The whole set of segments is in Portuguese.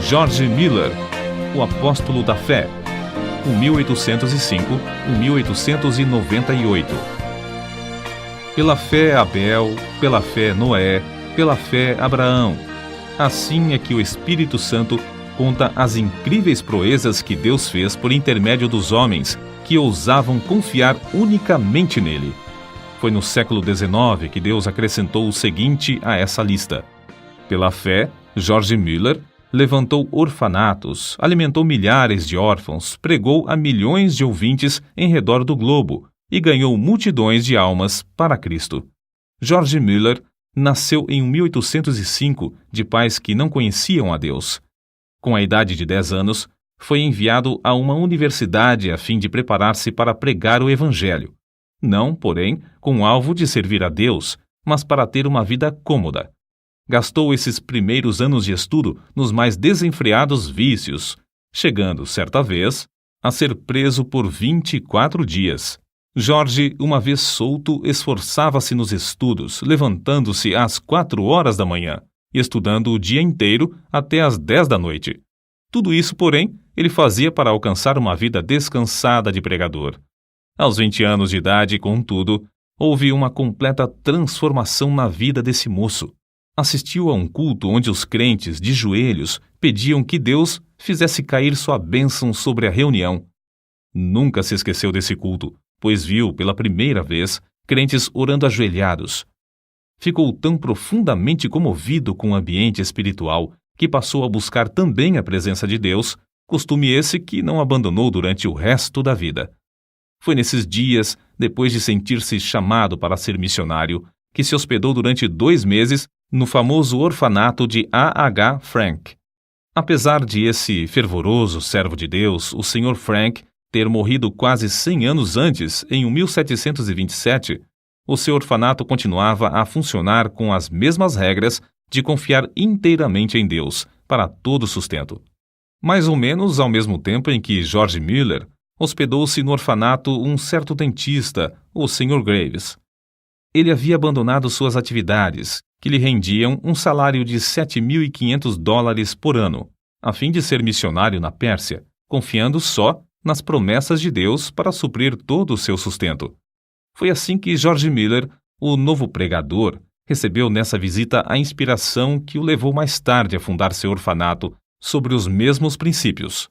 George Miller, o apóstolo da fé, 1805-1898. Pela fé Abel, pela fé Noé, pela fé Abraão. Assim é que o Espírito Santo conta as incríveis proezas que Deus fez por intermédio dos homens que ousavam confiar unicamente nele. Foi no século XIX que Deus acrescentou o seguinte a essa lista. Pela fé, George Miller levantou orfanatos, alimentou milhares de órfãos, pregou a milhões de ouvintes em redor do globo e ganhou multidões de almas para Cristo. George Miller nasceu em 1805 de pais que não conheciam a Deus. Com a idade de 10 anos, foi enviado a uma universidade a fim de preparar-se para pregar o Evangelho. Não, porém, com o alvo de servir a Deus, mas para ter uma vida cômoda. Gastou esses primeiros anos de estudo nos mais desenfreados vícios, chegando, certa vez, a ser preso por 24 dias. George, uma vez solto, esforçava-se nos estudos, levantando-se às 4 horas da manhã e estudando o dia inteiro até às 10 da noite. Tudo isso, porém, ele fazia para alcançar uma vida descansada de pregador. Aos 20 anos de idade, contudo, houve uma completa transformação na vida desse moço. Assistiu a um culto onde os crentes, de joelhos, pediam que Deus fizesse cair sua bênção sobre a reunião. Nunca se esqueceu desse culto, pois viu, pela primeira vez, crentes orando ajoelhados. Ficou tão profundamente comovido com o ambiente espiritual que passou a buscar também a presença de Deus, costume esse que não abandonou durante o resto da vida. Foi nesses dias, depois de sentir-se chamado para ser missionário, que se hospedou durante 2 meses no famoso orfanato de A.H. Frank. Apesar de esse fervoroso servo de Deus, o Sr. Frank, ter morrido quase 100 anos antes, em 1727, o seu orfanato continuava a funcionar com as mesmas regras de confiar inteiramente em Deus para todo o sustento. Mais ou menos ao mesmo tempo em que George Miller hospedou-se no orfanato um certo dentista, o Sr. Graves. Ele havia abandonado suas atividades, que lhe rendiam um salário de $7.500 por ano, a fim de ser missionário na Pérsia, confiando só nas promessas de Deus para suprir todo o seu sustento. Foi assim que George Miller, o novo pregador, recebeu nessa visita a inspiração que o levou mais tarde a fundar seu orfanato sobre os mesmos princípios.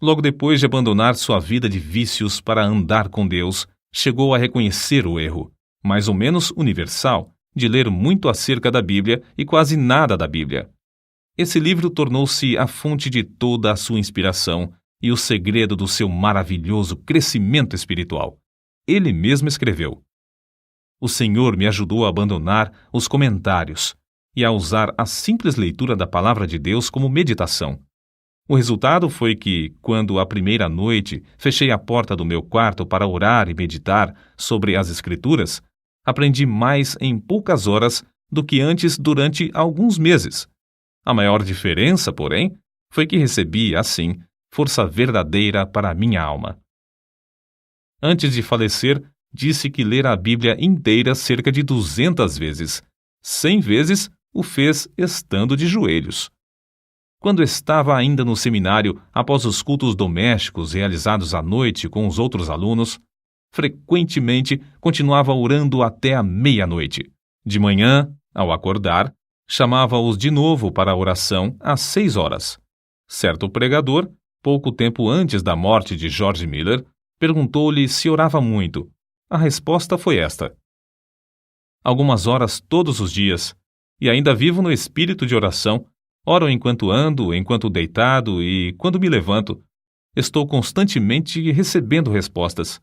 Logo depois de abandonar sua vida de vícios para andar com Deus, chegou a reconhecer o erro, mais ou menos universal, de ler muito acerca da Bíblia e quase nada da Bíblia. Esse livro tornou-se a fonte de toda a sua inspiração e o segredo do seu maravilhoso crescimento espiritual. Ele mesmo escreveu: "O Senhor me ajudou a abandonar os comentários e a usar a simples leitura da Palavra de Deus como meditação. O resultado foi que, quando a primeira noite fechei a porta do meu quarto para orar e meditar sobre as Escrituras, aprendi mais em poucas horas do que antes durante alguns meses. A maior diferença, porém, foi que recebi, assim, força verdadeira para a minha alma." Antes de falecer, disse que lera a Bíblia inteira cerca de 200 vezes. 100 vezes o fez estando de joelhos. Quando estava ainda no seminário, após os cultos domésticos realizados à noite com os outros alunos, frequentemente continuava orando até a meia-noite. De manhã, ao acordar, chamava-os de novo para a oração às 6 horas. Certo pregador, pouco tempo antes da morte de George Miller, perguntou-lhe se orava muito. A resposta foi esta: "Algumas horas todos os dias, e ainda vivo no espírito de oração. Oro enquanto ando, enquanto deitado e quando me levanto. Estou constantemente recebendo respostas.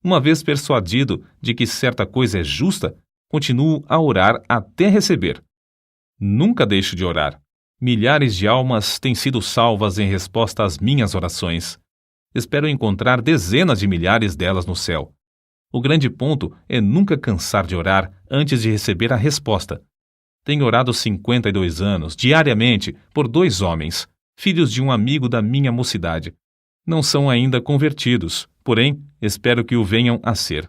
Uma vez persuadido de que certa coisa é justa, continuo a orar até receber. Nunca deixo de orar. Milhares de almas têm sido salvas em resposta às minhas orações. Espero encontrar dezenas de milhares delas no céu. O grande ponto é nunca cansar de orar antes de receber a resposta. Tenho orado 52 anos, diariamente, por 2 homens, filhos de um amigo da minha mocidade. Não são ainda convertidos, porém, espero que o venham a ser.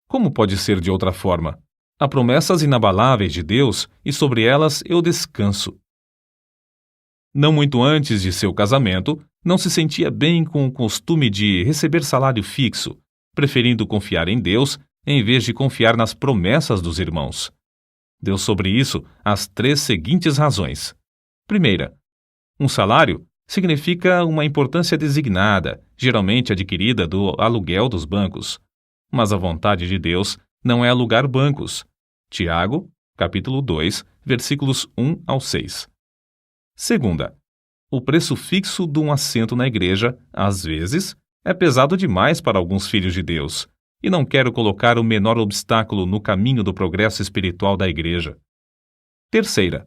Como pode ser de outra forma? Há promessas inabaláveis de Deus e sobre elas eu descanso. Não muito antes de seu casamento, não se sentia bem com o costume de receber salário fixo, preferindo confiar em Deus em vez de confiar nas promessas dos irmãos. Deu sobre isso as 3 seguintes razões. Primeira, um salário significa uma importância designada, geralmente adquirida do aluguel dos bancos. Mas a vontade de Deus não é alugar bancos. Tiago, capítulo 2, versículos 1 ao 6. Segunda, o preço fixo de um assento na igreja, às vezes, é pesado demais para alguns filhos de Deus, e não quero colocar o menor obstáculo no caminho do progresso espiritual da igreja. Terceira,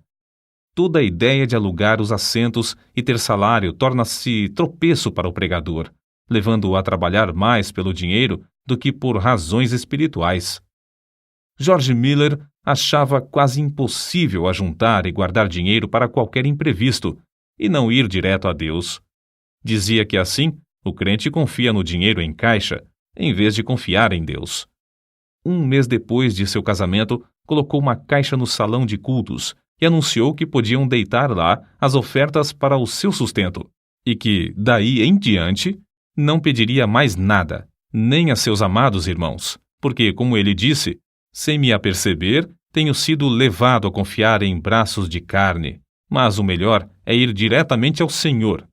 toda a ideia de alugar os assentos e ter salário torna-se tropeço para o pregador, levando-o a trabalhar mais pelo dinheiro do que por razões espirituais. George Miller achava quase impossível ajuntar e guardar dinheiro para qualquer imprevisto e não ir direto a Deus. Dizia que assim o crente confia no dinheiro em caixa, em vez de confiar em Deus. 1 mês depois de seu casamento, colocou uma caixa no salão de cultos e anunciou que podiam deitar lá as ofertas para o seu sustento, e que, daí em diante, não pediria mais nada, nem a seus amados irmãos, porque, como ele disse, sem me aperceber, tenho sido levado a confiar em braços de carne, mas o melhor é ir diretamente ao Senhor.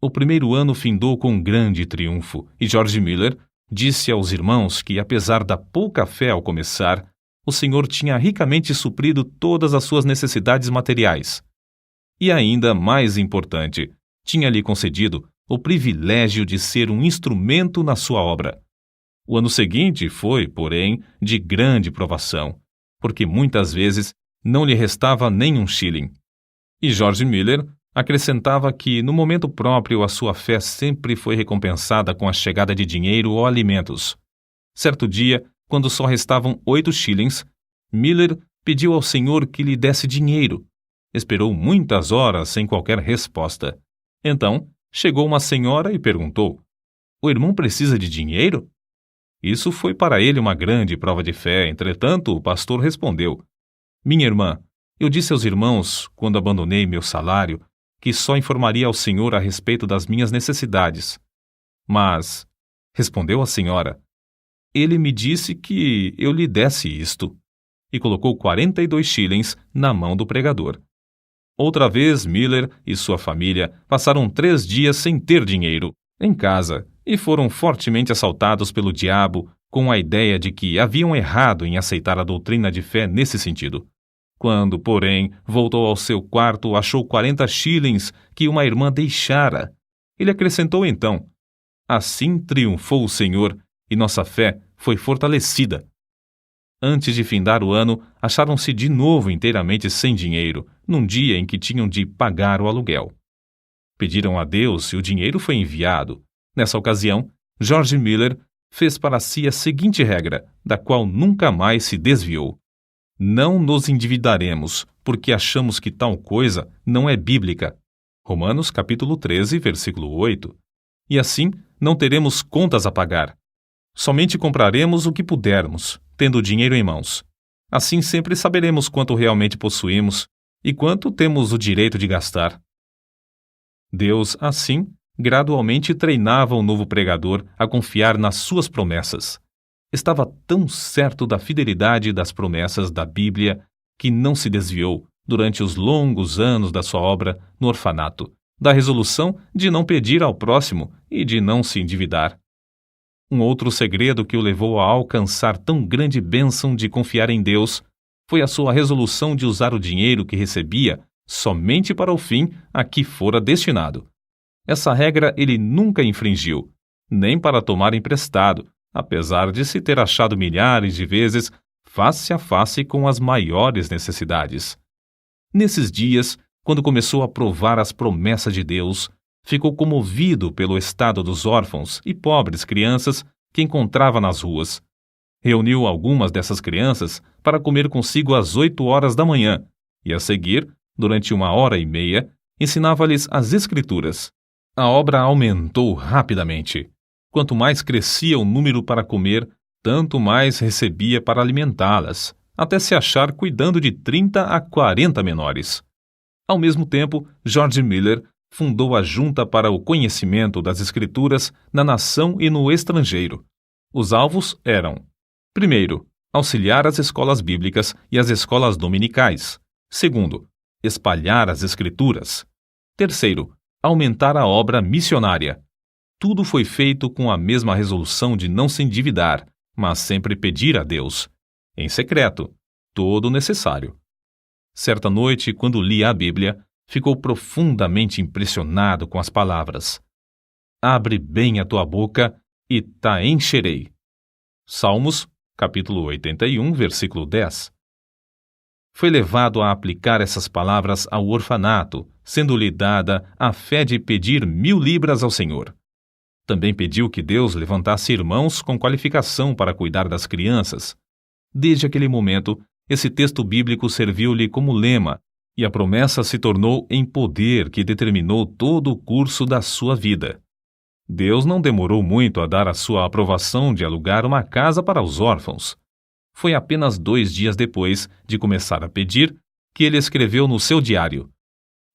O primeiro ano findou com grande triunfo, e George Miller disse aos irmãos que, apesar da pouca fé ao começar, o Senhor tinha ricamente suprido todas as suas necessidades materiais. E ainda mais importante, tinha-lhe concedido o privilégio de ser um instrumento na sua obra. O ano seguinte foi, porém, de grande provação, porque muitas vezes não lhe restava nem um shilling. E George Miller acrescentava que, no momento próprio, a sua fé sempre foi recompensada com a chegada de dinheiro ou alimentos. Certo dia, quando só restavam 8 shillings, Miller pediu ao Senhor que lhe desse dinheiro. Esperou muitas horas sem qualquer resposta. Então, chegou uma senhora e perguntou: "O irmão precisa de dinheiro?" Isso foi para ele uma grande prova de fé. Entretanto, o pastor respondeu: "Minha irmã, eu disse aos irmãos, quando abandonei meu salário, que só informaria ao Senhor a respeito das minhas necessidades. Mas", respondeu a senhora, "ele me disse que eu lhe desse isto." E colocou 42 shillings na mão do pregador. Outra vez, Miller e sua família passaram 3 dias sem ter dinheiro em casa e foram fortemente assaltados pelo diabo com a ideia de que haviam errado em aceitar a doutrina de fé nesse sentido. Quando, porém, voltou ao seu quarto, achou 40 shillings que uma irmã deixara. Ele acrescentou então: "Assim triunfou o Senhor e nossa fé foi fortalecida." Antes de findar o ano, acharam-se de novo inteiramente sem dinheiro, num dia em que tinham de pagar o aluguel. Pediram a Deus e o dinheiro foi enviado. Nessa ocasião, George Miller fez para si a seguinte regra, da qual nunca mais se desviou: "Não nos endividaremos, porque achamos que tal coisa não é bíblica." Romanos capítulo 13, versículo 8. E assim, não teremos contas a pagar. Somente compraremos o que pudermos, tendo o dinheiro em mãos. Assim sempre saberemos quanto realmente possuímos e quanto temos o direito de gastar. Deus, assim, gradualmente treinava o novo pregador a confiar nas suas promessas. Estava tão certo da fidelidade das promessas da Bíblia que não se desviou, durante os longos anos da sua obra no orfanato, da resolução de não pedir ao próximo e de não se endividar. Um outro segredo que o levou a alcançar tão grande bênção de confiar em Deus foi a sua resolução de usar o dinheiro que recebia somente para o fim a que fora destinado. Essa regra ele nunca infringiu, nem para tomar emprestado, apesar de se ter achado milhares de vezes face a face com as maiores necessidades. Nesses dias, quando começou a provar as promessas de Deus, ficou comovido pelo estado dos órfãos e pobres crianças que encontrava nas ruas. Reuniu algumas dessas crianças para comer consigo às 8 horas da manhã e, a seguir, durante 1h30, ensinava-lhes as Escrituras. A obra aumentou rapidamente. Quanto mais crescia o número para comer, tanto mais recebia para alimentá-las, até se achar cuidando de 30 a 40 menores. Ao mesmo tempo, George Miller fundou a Junta para o Conhecimento das Escrituras na nação e no estrangeiro. Os alvos eram: primeiro, auxiliar as escolas bíblicas e as escolas dominicais. Segundo, espalhar as Escrituras. Terceiro, aumentar a obra missionária. Tudo foi feito com a mesma resolução de não se endividar, mas sempre pedir a Deus, em secreto, todo o necessário. Certa noite, quando lia a Bíblia, ficou profundamente impressionado com as palavras: abre bem a tua boca e ta encherei. Salmos, capítulo 81, versículo 10. Foi levado a aplicar essas palavras ao orfanato, sendo-lhe dada a fé de pedir 1.000 libras ao Senhor. Também pediu que Deus levantasse irmãos com qualificação para cuidar das crianças. Desde aquele momento, esse texto bíblico serviu-lhe como lema, e a promessa se tornou em poder que determinou todo o curso da sua vida. Deus não demorou muito a dar a sua aprovação de alugar uma casa para os órfãos. Foi apenas 2 dias depois de começar a pedir que ele escreveu no seu diário: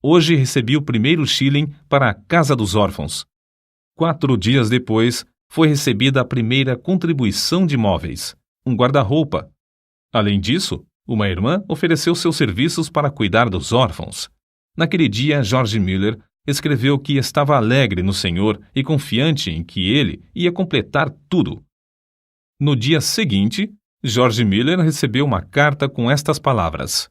hoje recebi o primeiro shilling para a Casa dos Órfãos. 4 dias depois, foi recebida a primeira contribuição de móveis, um guarda-roupa. Além disso, uma irmã ofereceu seus serviços para cuidar dos órfãos. Naquele dia, George Miller escreveu que estava alegre no Senhor e confiante em que ele ia completar tudo. No dia seguinte, George Miller recebeu uma carta com estas palavras: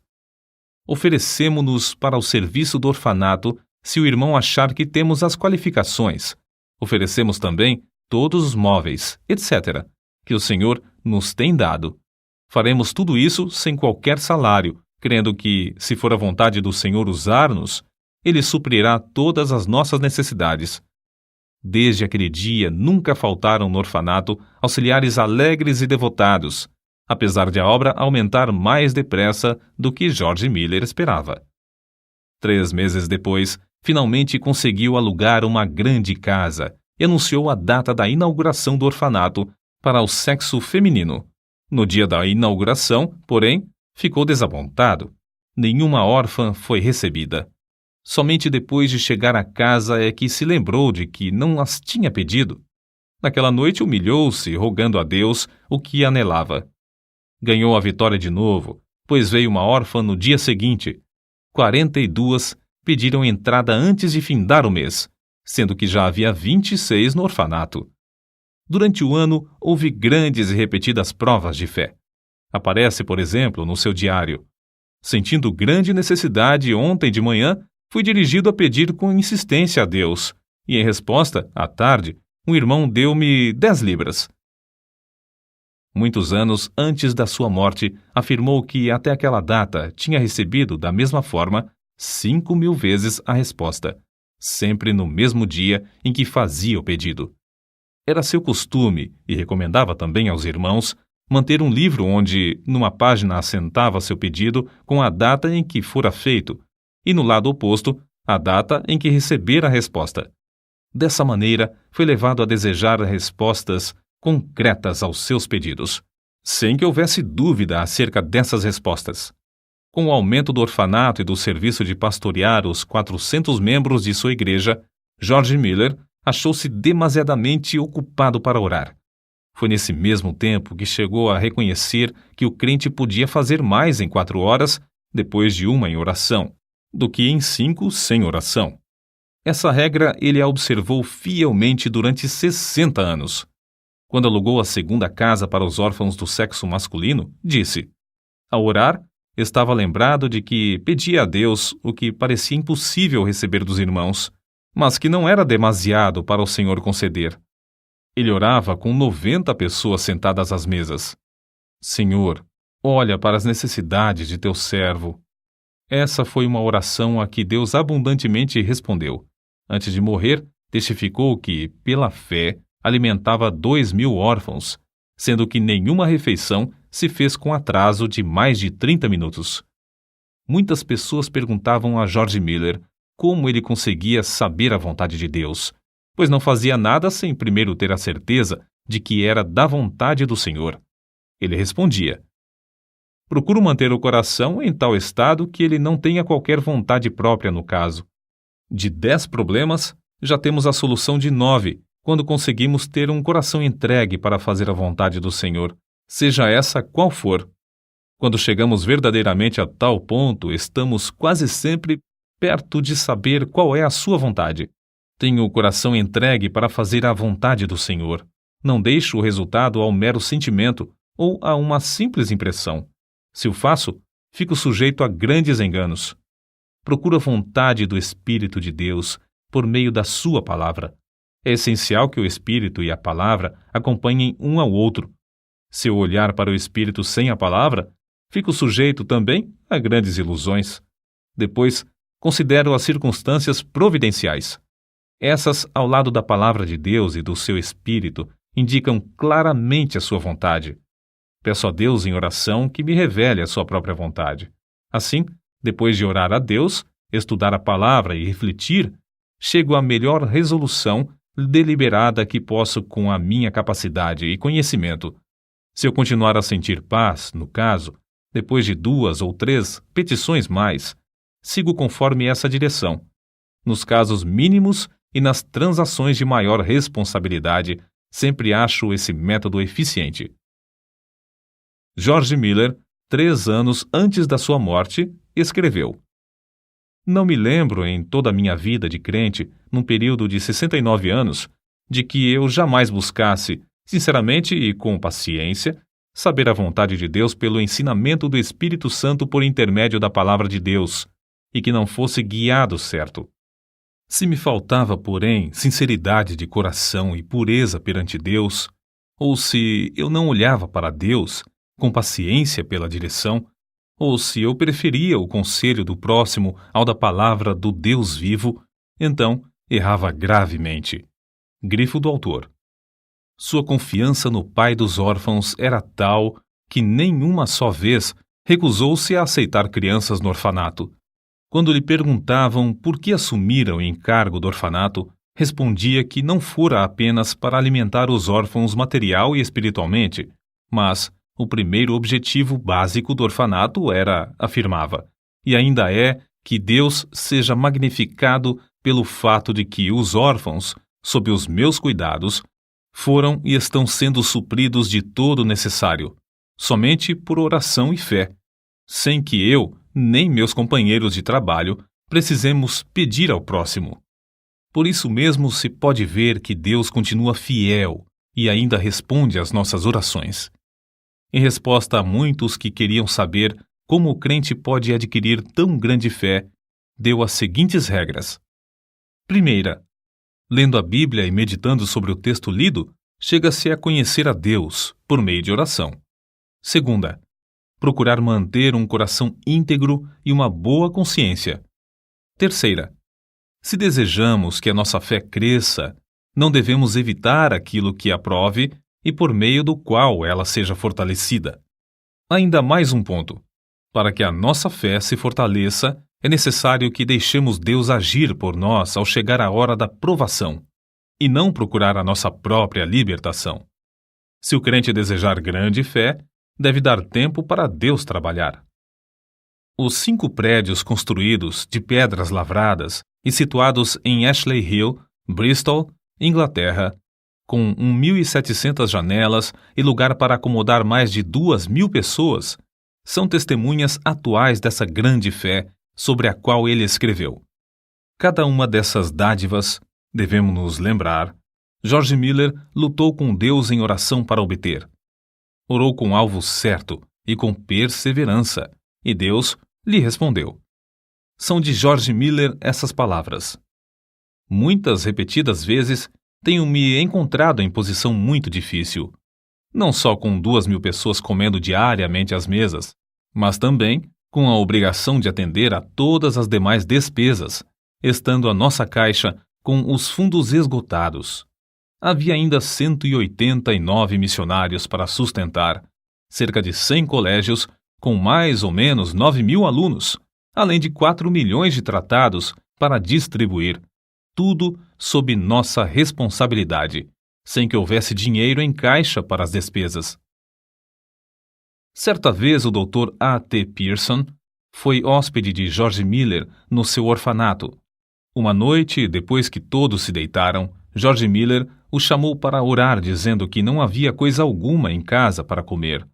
oferecemo-nos para o serviço do orfanato se o irmão achar que temos as qualificações. Oferecemos também todos os móveis, etc., que o Senhor nos tem dado. Faremos tudo isso sem qualquer salário, crendo que, se for a vontade do Senhor usar-nos, Ele suprirá todas as nossas necessidades. Desde aquele dia, nunca faltaram no orfanato auxiliares alegres e devotados, apesar de a obra aumentar mais depressa do que George Miller esperava. 3 meses depois, finalmente conseguiu alugar uma grande casa e anunciou a data da inauguração do orfanato para o sexo feminino. No dia da inauguração, porém, ficou desapontado. Nenhuma órfã foi recebida. Somente depois de chegar à casa é que se lembrou de que não as tinha pedido. Naquela noite humilhou-se, rogando a Deus o que anelava. Ganhou a vitória de novo, pois veio uma órfã no dia seguinte. 42 pediram entrada antes de findar o mês, sendo que já havia 26 no orfanato. Durante o ano, houve grandes e repetidas provas de fé. Aparece, por exemplo, no seu diário: sentindo grande necessidade ontem de manhã, fui dirigido a pedir com insistência a Deus, e em resposta, à tarde, um irmão deu-me 10 libras. Muitos anos antes da sua morte, afirmou que até aquela data tinha recebido, da mesma forma, 5.000 vezes a resposta, sempre no mesmo dia em que fazia o pedido. Era seu costume, e recomendava também aos irmãos, manter um livro onde, numa página, assentava seu pedido com a data em que fora feito, e no lado oposto, a data em que recebera a resposta. Dessa maneira, foi levado a desejar respostas concretas aos seus pedidos, sem que houvesse dúvida acerca dessas respostas. Com o aumento do orfanato e do serviço de pastorear os 400 membros de sua igreja, George Miller achou-se demasiadamente ocupado para orar. Foi nesse mesmo tempo que chegou a reconhecer que o crente podia fazer mais em 4 horas, depois de uma em oração, do que em 5 sem oração. Essa regra ele a observou fielmente durante 60 anos. Quando alugou a segunda casa para os órfãos do sexo masculino, disse: ao orar, estava lembrado de que pedia a Deus o que parecia impossível receber dos irmãos, mas que não era demasiado para o Senhor conceder. Ele orava com 90 pessoas sentadas às mesas. Senhor, olha para as necessidades de teu servo. Essa foi uma oração a que Deus abundantemente respondeu. Antes de morrer, testificou que, pela fé, alimentava 2.000 órfãos, sendo que nenhuma refeição se fez com atraso de mais de 30 minutos. Muitas pessoas perguntavam a George Miller como ele conseguia saber a vontade de Deus, pois não fazia nada sem primeiro ter a certeza de que era da vontade do Senhor. Ele respondia: Procuro manter o coração em tal estado que ele não tenha qualquer vontade própria no caso. De 10 problemas, já temos a solução de 9, quando conseguimos ter um coração entregue para fazer a vontade do Senhor, seja essa qual for. Quando chegamos verdadeiramente a tal ponto, estamos quase sempre perto de saber qual é a sua vontade. Tenho o coração entregue para fazer a vontade do Senhor. Não deixo o resultado ao mero sentimento ou a uma simples impressão. Se o faço, fico sujeito a grandes enganos. Procuro a vontade do Espírito de Deus por meio da sua palavra. É essencial que o Espírito e a palavra acompanhem um ao outro. Se eu olhar para o Espírito sem a palavra, fico sujeito também a grandes ilusões. Depois, considero as circunstâncias providenciais. Essas, ao lado da palavra de Deus e do seu Espírito, indicam claramente a sua vontade. Peço a Deus em oração que me revele a sua própria vontade. Assim, depois de orar a Deus, estudar a palavra e refletir, chego à melhor resolução deliberada que posso com a minha capacidade e conhecimento. Se eu continuar a sentir paz, no caso, depois de 2 ou 3 petições mais, sigo conforme essa direção. Nos casos mínimos e nas transações de maior responsabilidade, sempre acho esse método eficiente. George Miller, 3 anos antes da sua morte, escreveu: Não me lembro em toda a minha vida de crente, num período de 69 anos, de que eu jamais buscasse, sinceramente e com paciência, saber a vontade de Deus pelo ensinamento do Espírito Santo por intermédio da palavra de Deus, e que não fosse guiado certo. Se me faltava, porém, sinceridade de coração e pureza perante Deus, ou se eu não olhava para Deus com paciência pela direção, ou se eu preferia o conselho do próximo ao da palavra do Deus vivo, então errava gravemente. Grifo do autor. Sua confiança no pai dos órfãos era tal que nenhuma só vez recusou-se a aceitar crianças no orfanato. Quando lhe perguntavam por que assumira o encargo do orfanato, respondia que não fora apenas para alimentar os órfãos material e espiritualmente, mas o primeiro objetivo básico do orfanato era, afirmava, e ainda é, que Deus seja magnificado pelo fato de que os órfãos, sob os meus cuidados, foram e estão sendo supridos de todo o necessário, somente por oração e fé, sem que eu, nem meus companheiros de trabalho, precisemos pedir ao próximo. Por isso mesmo se pode ver que Deus continua fiel e ainda responde às nossas orações. Em resposta a muitos que queriam saber como o crente pode adquirir tão grande fé, deu as seguintes regras. Primeira, lendo a Bíblia e meditando sobre o texto lido, chega-se a conhecer a Deus por meio de oração. Segunda, procurar manter um coração íntegro e uma boa consciência. Terceira, se desejamos que a nossa fé cresça, não devemos evitar aquilo que a prove e por meio do qual ela seja fortalecida. Ainda mais um ponto. Para que a nossa fé se fortaleça, é necessário que deixemos Deus agir por nós ao chegar a hora da provação, e não procurar a nossa própria libertação. Se o crente desejar grande fé, deve dar tempo para Deus trabalhar. Os 5 prédios construídos de pedras lavradas e situados em Ashley Hill, Bristol, Inglaterra, com 1.700 janelas e lugar para acomodar mais de 2.000 pessoas, são testemunhas atuais dessa grande fé sobre a qual ele escreveu. Cada uma dessas dádivas, devemos nos lembrar, George Miller lutou com Deus em oração para obter. Orou com alvo certo e com perseverança, e Deus lhe respondeu. São de George Miller essas palavras. Muitas repetidas vezes tenho me encontrado em posição muito difícil, não só com 2.000 pessoas comendo diariamente às mesas, mas também com a obrigação de atender a todas as demais despesas, estando a nossa caixa com os fundos esgotados. Havia ainda 189 missionários para sustentar, cerca de 100 colégios com mais ou menos 9.000 alunos, além de 4 milhões de tratados para distribuir, tudo sob nossa responsabilidade, sem que houvesse dinheiro em caixa para as despesas. Certa vez o Dr. A.T. Pierson foi hóspede de George Miller no seu orfanato. Uma noite, depois que todos se deitaram, George Miller o chamou para orar, dizendo que não havia coisa alguma em casa para comer.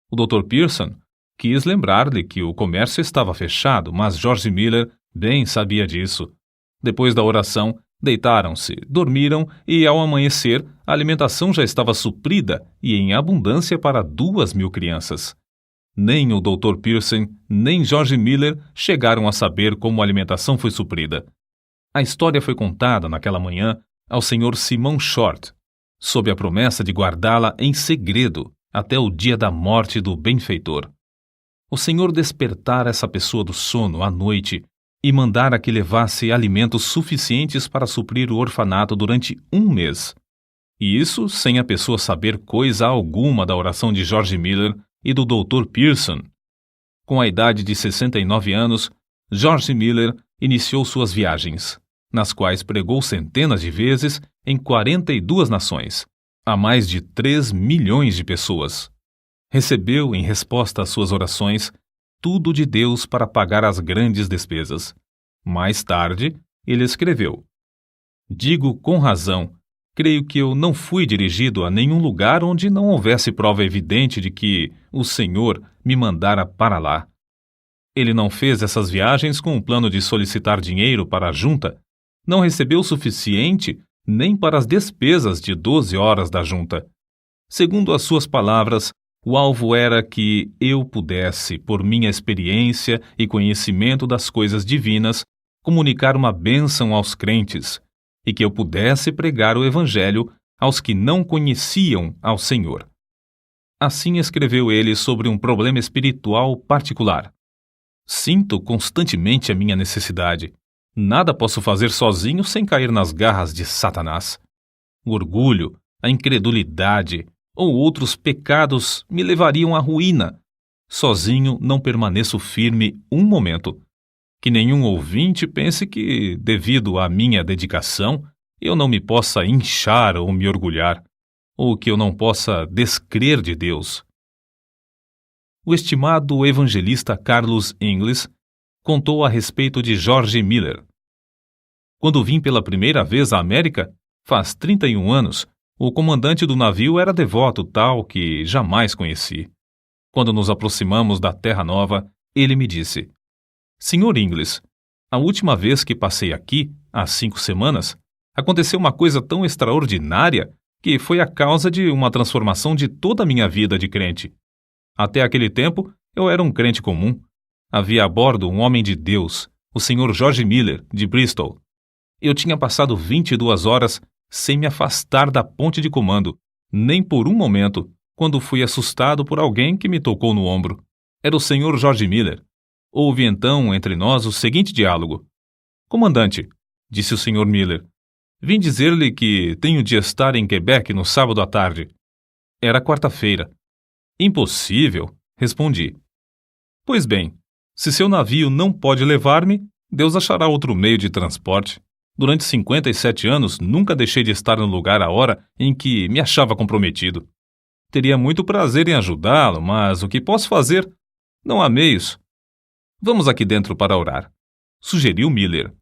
O Dr. Pierson quis lembrar-lhe que o comércio estava fechado, mas George Miller bem sabia disso. Depois da oração, deitaram-se, dormiram e, ao amanhecer, a alimentação já estava suprida e em abundância para 2.000 crianças. Nem o Dr. Pierson, nem George Miller chegaram a saber como a alimentação foi suprida. A história foi contada naquela manhã ao Sr. Simon Short, sob a promessa de guardá-la em segredo até o dia da morte do benfeitor. O Senhor despertara essa pessoa do sono à noite e mandara que levasse alimentos suficientes para suprir o orfanato durante 1 mês. E isso sem a pessoa saber coisa alguma da oração de George Miller e do Dr. Pierson. Com a idade de 69 anos, George Miller iniciou suas viagens, nas quais pregou centenas de vezes em 42 nações, a mais de 3 milhões de pessoas. Recebeu, em resposta às suas orações, tudo de Deus para pagar as grandes despesas. Mais tarde, ele escreveu: "Digo com razão, creio que eu não fui dirigido a nenhum lugar onde não houvesse prova evidente de que o Senhor me mandara para lá. Ele não fez essas viagens com o plano de solicitar dinheiro para a junta, não recebeu o suficiente nem para as despesas de 12 horas da junta. Segundo as suas palavras, o alvo era que eu pudesse, por minha experiência e conhecimento das coisas divinas, comunicar uma bênção aos crentes, e que eu pudesse pregar o Evangelho aos que não conheciam ao Senhor." Assim escreveu ele sobre um problema espiritual particular. "Sinto constantemente a minha necessidade. Nada posso fazer sozinho sem cair nas garras de Satanás. O orgulho, a incredulidade ou outros pecados me levariam à ruína. Sozinho não permaneço firme um momento. Que nenhum ouvinte pense que, devido à minha dedicação, eu não me possa inchar ou me orgulhar, ou que eu não possa descrer de Deus." O estimado evangelista Carlos Ingles contou a respeito de George Miller. "Quando vim pela primeira vez à América, faz 31 anos, o comandante do navio era devoto tal que jamais conheci. Quando nos aproximamos da Terra Nova, ele me disse: 'Senhor Ingles, a última vez que passei aqui, há 5 semanas, aconteceu uma coisa tão extraordinária que foi a causa de uma transformação de toda a minha vida de crente. Até aquele tempo, eu era um crente comum. Havia a bordo um homem de Deus, o Sr. George Miller, de Bristol. Eu tinha passado 22 horas sem me afastar da ponte de comando, nem por um momento, quando fui assustado por alguém que me tocou no ombro. Era o Sr. George Miller. Houve então entre nós o seguinte diálogo: 'Comandante', disse o Sr. Miller, 'vim dizer-lhe que tenho de estar em Quebec no sábado à tarde.' Era quarta-feira. 'Impossível', respondi. 'Pois bem, se seu navio não pode levar-me, Deus achará outro meio de transporte. Durante 57 anos, nunca deixei de estar no lugar à hora em que me achava comprometido. Teria muito prazer em ajudá-lo, mas o que posso fazer? Não há meios. Vamos aqui dentro para orar," sugeriu Miller.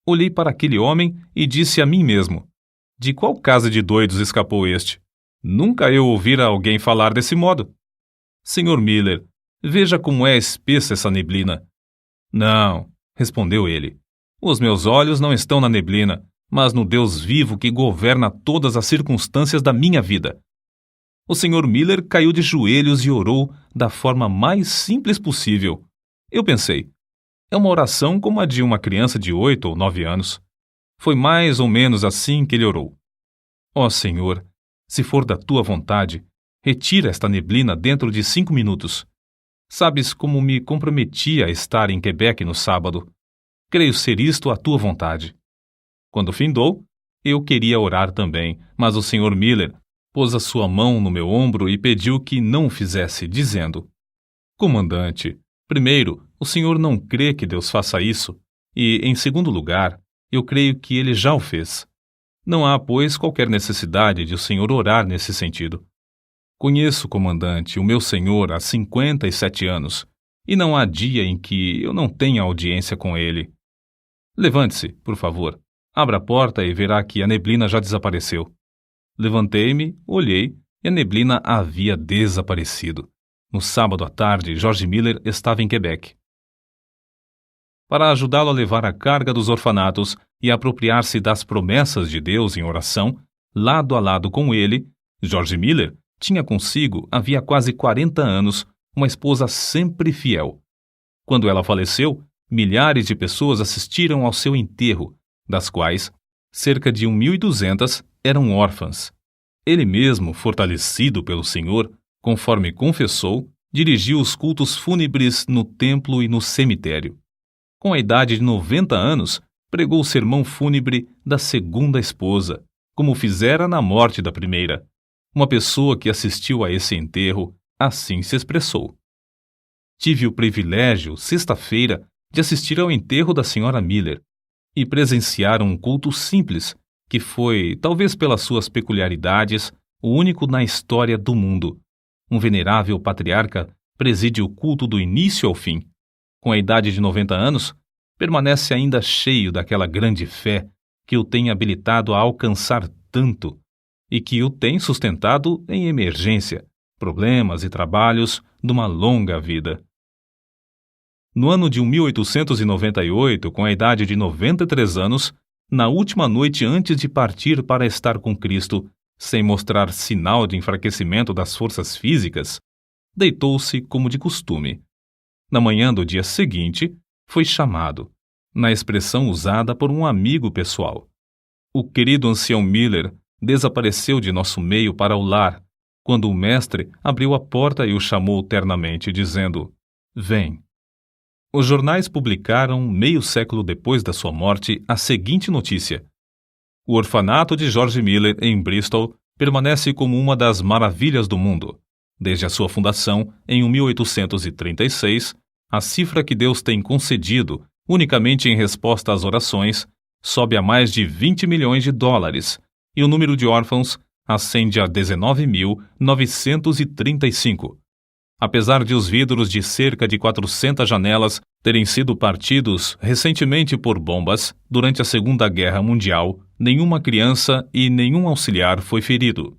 Olhei para aquele homem e disse a mim mesmo: de qual casa de doidos escapou este? Nunca eu ouvira alguém falar desse modo. Senhor Miller, veja como é espessa essa neblina. Não, respondeu ele. Os meus olhos não estão na neblina, mas no Deus vivo que governa todas as circunstâncias da minha vida. O Sr. Miller caiu de joelhos e orou da forma mais simples possível. Eu pensei, é uma oração como a de uma criança de 8 ou 9 anos. Foi mais ou menos assim que ele orou. Ó Senhor, se for da tua vontade, retira esta neblina dentro de 5 minutos. Sabes como me comprometi a estar em Quebec no sábado. Creio ser isto a tua vontade. Quando findou, eu queria orar também, mas o Sr. Miller pôs a sua mão no meu ombro e pediu que não o fizesse, dizendo: Comandante, primeiro, o senhor não crê que Deus faça isso, e, em segundo lugar, eu creio que ele já o fez. Não há, pois, qualquer necessidade de o senhor orar nesse sentido. Conheço, comandante, o meu senhor há 57 anos, e não há dia em que eu não tenha audiência com ele. Levante-se, por favor. Abra a porta e verá que a neblina já desapareceu. Levantei-me, olhei, e a neblina havia desaparecido. No sábado à tarde, George Miller estava em Quebec. Para ajudá-lo a levar a carga dos orfanatos e a apropriar-se das promessas de Deus em oração, lado a lado com ele, George Miller tinha consigo, havia quase 40 anos, uma esposa sempre fiel. Quando ela faleceu, milhares de pessoas assistiram ao seu enterro, das quais cerca de 1.200 eram órfãs. Ele mesmo, fortalecido pelo Senhor, conforme confessou, dirigiu os cultos fúnebres no templo e no cemitério. Com a idade de 90 anos, pregou o sermão fúnebre da segunda esposa, como fizera na morte da primeira. Uma pessoa que assistiu a esse enterro assim se expressou. Tive o privilégio, sexta-feira, de assistir ao enterro da senhora Miller e presenciar um culto simples, que foi, talvez pelas suas peculiaridades, o único na história do mundo. Um venerável patriarca preside o culto do início ao fim. Com a idade de 90 anos, permanece ainda cheio daquela grande fé que o tem habilitado a alcançar tanto e que o tem sustentado em emergência, problemas e trabalhos de uma longa vida. No ano de 1898, com a idade de 93 anos, na última noite antes de partir para estar com Cristo, sem mostrar sinal de enfraquecimento das forças físicas, deitou-se como de costume. Na manhã do dia seguinte, foi chamado, na expressão usada por um amigo pessoal. O querido ancião Miller desapareceu de nosso meio para o lar, quando o mestre abriu a porta e o chamou ternamente, dizendo: "Vem." Os jornais publicaram, meio século depois da sua morte, a seguinte notícia: o orfanato de George Miller, em Bristol, permanece como uma das maravilhas do mundo. Desde a sua fundação, em 1836, a cifra que Deus tem concedido, unicamente em resposta às orações, sobe a mais de 20 milhões de dólares, e o número de órfãos ascende a 19.935. Apesar de os vidros de cerca de 400 janelas terem sido partidos recentemente por bombas, durante a Segunda Guerra Mundial, nenhuma criança e nenhum auxiliar foi ferido.